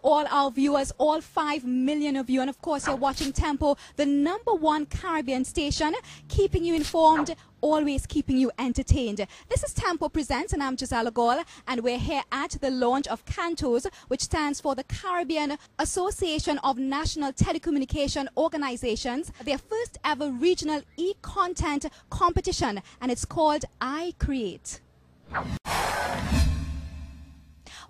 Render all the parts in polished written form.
all our viewers, all 5 million of you. And of course, you're watching Tempo, the #1 Caribbean station, keeping you informed, always keeping you entertained. This is Tempo Presents, and I'm Gisela Gall, and we're here at the launch of CANTOS, which stands for the Caribbean Association of National Telecommunication Organizations, their first ever regional e-content competition, and it's called icreate.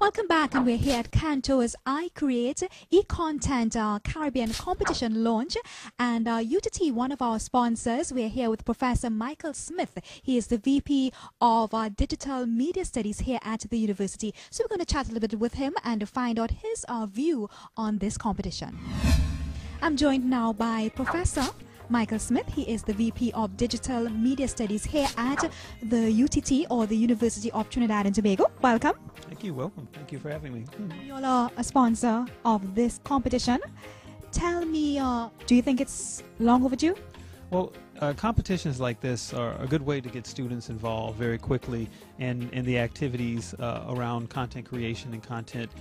Welcome back, and we're here at CANTOS icreate e-content Caribbean competition launch, and UTT, one of our sponsors. We're here with Professor Michael Smith. He is the VP of Digital Media Studies here at the university. So we're going to chat a little bit with him and find out his view on this competition. I'm joined now by Professor Michael Smith. He is the VP of Digital Media Studies here at the UTT, or the University of Trinidad and Tobago. Welcome. Thank you. Welcome. Thank you for having me. You all are a sponsor of this competition. Tell me, do you think it's long overdue? Well, competitions like this are a good way to get students involved very quickly in the activities around content creation and content,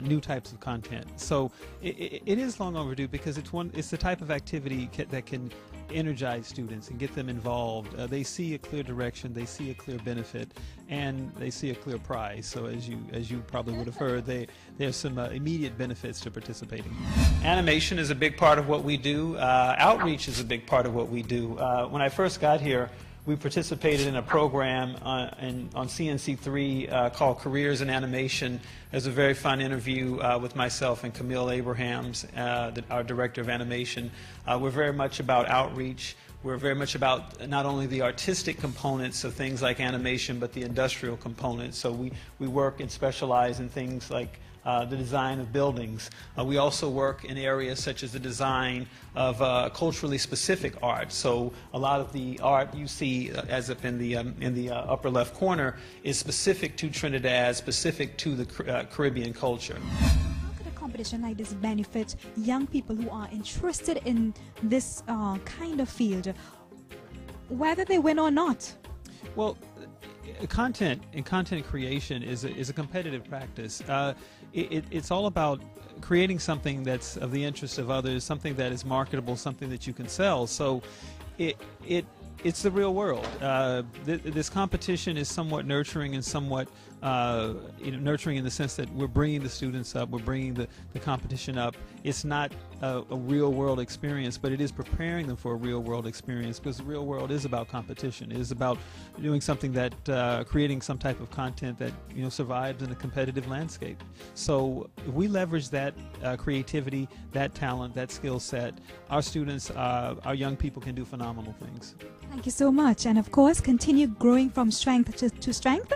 new types of content. So it is long overdue, because it's the type of activity that can energize students and get them involved. They see a clear direction, they see a clear benefit, and they see a clear prize. So as you probably would have heard, there's some immediate benefits to participating. Animation is a big part of what we do. Outreach is a big part of what we do. When I first got here, we participated in a program on CNC3 called Careers in Animation. There's a very fun interview with myself and Camille Abrahams, our director of animation. We're very much about outreach. We're very much about not only the artistic components of things like animation, but the industrial components. So we work and specialize in things like the design of buildings. We also work in areas such as the design of culturally specific art. So a lot of the art you see as up in the upper left corner is specific to Trinidad, specific to the Caribbean culture. How could a competition like this benefit young people who are interested in this kind of field, whether they win or not? Well, content and content creation is a competitive practice. It's all about creating something that's of the interest of others, something that is marketable, something that you can sell. So it's the real world. This competition is somewhat nurturing and somewhat nurturing in the sense that we're bringing the students up, we're bringing the competition up. It's not a real world experience, but it is preparing them for a real world experience, because the real world is about competition. It is about doing something that, creating some type of content that survives in a competitive landscape. So if we leverage that creativity, that talent, that skill set, our students, our young people can do phenomenal things. Thank you so much, and of course continue growing from strength to strength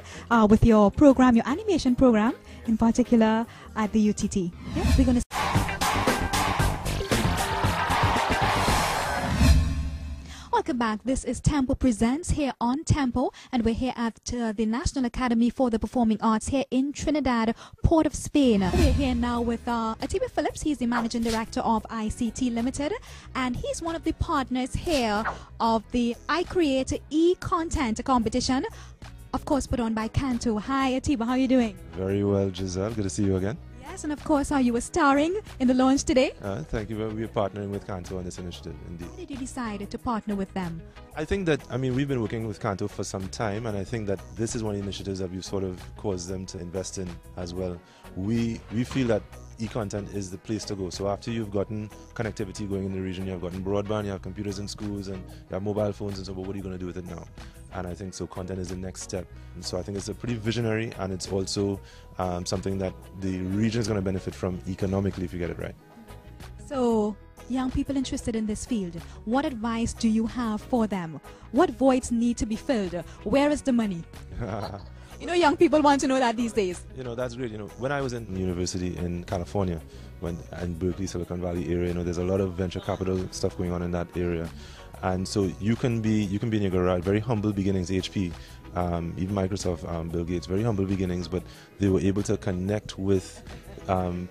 with your program, your animation program in particular at the UTT. Yeah, we're going to Welcome back. This is Tempo Presents here on Tempo, and we're here at the National Academy for the Performing Arts here in Trinidad, Port of Spain. We're here now with Atiba Phillips. He's the Managing Director of ICT Limited, and he's one of the partners here of the icreate e-content competition, of course put on by Canto. Hi Atiba, how are you doing? Very well, Giselle. Good to see you again. Yes, and of course you were starring in the launch today. Thank you. We're partnering with Canto on this initiative, indeed. Why did you decide to partner with them? I think that, we've been working with Canto for some time, and I think that this is one of the initiatives that we've sort of caused them to invest in as well. We feel that e-content is the place to go. So after you've gotten connectivity going in the region, you've gotten broadband, you have computers in schools, and you have mobile phones and so, but what are you going to do with it now? And I think so content is the next step. And so I think it's a pretty visionary, and it's also something that the region is going to benefit from economically if you get it right. So young people interested in this field, what advice do you have for them? What voids need to be filled? Where is the money? Young people want to know that these days. That's great. When I was in university in California, in Berkeley, Silicon Valley area, there's a lot of venture capital stuff going on in that area. And so you can be in your garage, very humble beginnings, HP, even Microsoft, Bill Gates, very humble beginnings, but they were able to connect with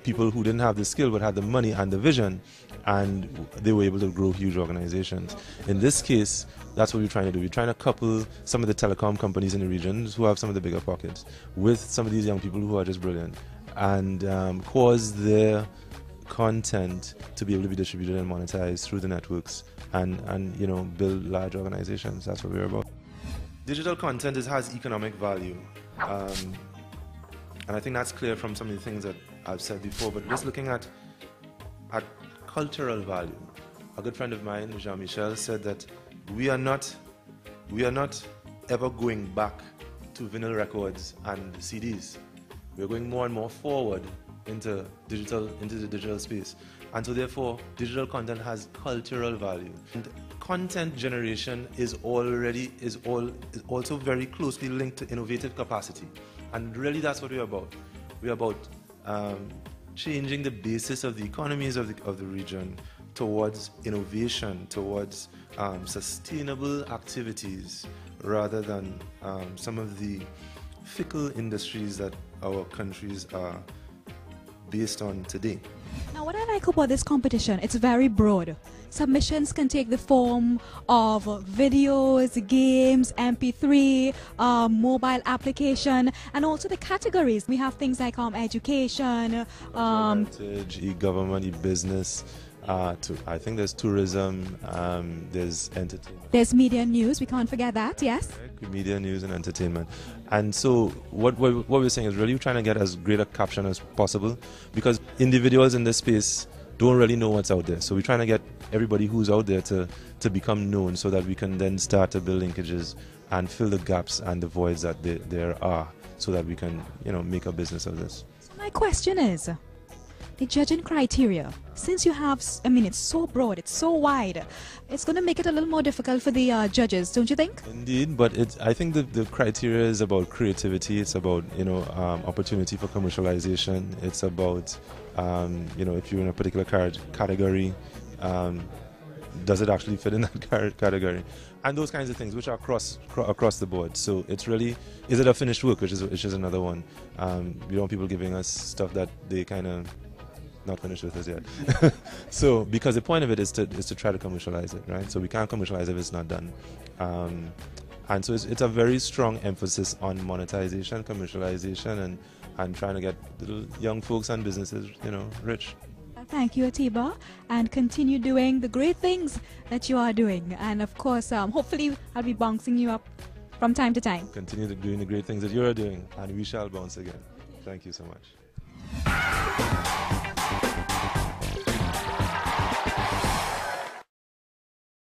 people who didn't have the skill but had the money and the vision, and they were able to grow huge organizations. In this case, that's what we're trying to do. We're trying to couple some of the telecom companies in the region who have some of the bigger pockets with some of these young people who are just brilliant. and cause their content to be able to be distributed and monetized through the networks, and you know, build large organizations. That's what we're about. Digital content has economic value, and I think that's clear from some of the things that I've said before. But just looking at cultural value, a good friend of mine, Jean-Michel, said that we are not ever going back to vinyl records and CDs. We're going more and more forward into the digital space, and so therefore digital content has cultural value. And content generation is also very closely linked to innovative capacity, and really that's what we're about. We're about changing the basis of the economies of the region towards innovation, towards sustainable activities, rather than some of the fickle industries that our countries are based on today. Now, what I like about this competition, it's very broad. Submissions can take the form of videos, games, MP3, mobile application, and also the categories. We have things like education, e-government, e-business. I think there's tourism, there's entertainment. There's media news, we can't forget that, yes. Media news and entertainment. And so what we're saying is really trying to get as great a caption as possible, because individuals in this space don't really know what's out there. So we're trying to get everybody who's out there to become known, so that we can then start to build linkages and fill the gaps and the voids that there are, so that we can, you know, make a business of this. So my question is, the judging criteria, since you have, I mean, it's so broad, it's so wide, it's going to make it a little more difficult for the judges, don't you think? Indeed, but I think the criteria is about creativity. It's about, you know, opportunity for commercialization. It's about, you know, if you're in a particular category, does it actually fit in that category? And those kinds of things, which are across the board. So it's really, is it a finished work, which is another one. We don't want people giving us stuff that they kind of not finished with us yet. So because the point of it is to try to commercialize it, right? So we can't commercialize if it's not done. And so it's a very strong emphasis on monetization, commercialization, and trying to get little young folks and businesses, you know, rich. Thank you, Atiba, and continue doing the great things that you are doing. And of course, hopefully I'll be bouncing you up from time to time. Continue doing the great things that you're doing, and we shall bounce again. Thank you so much.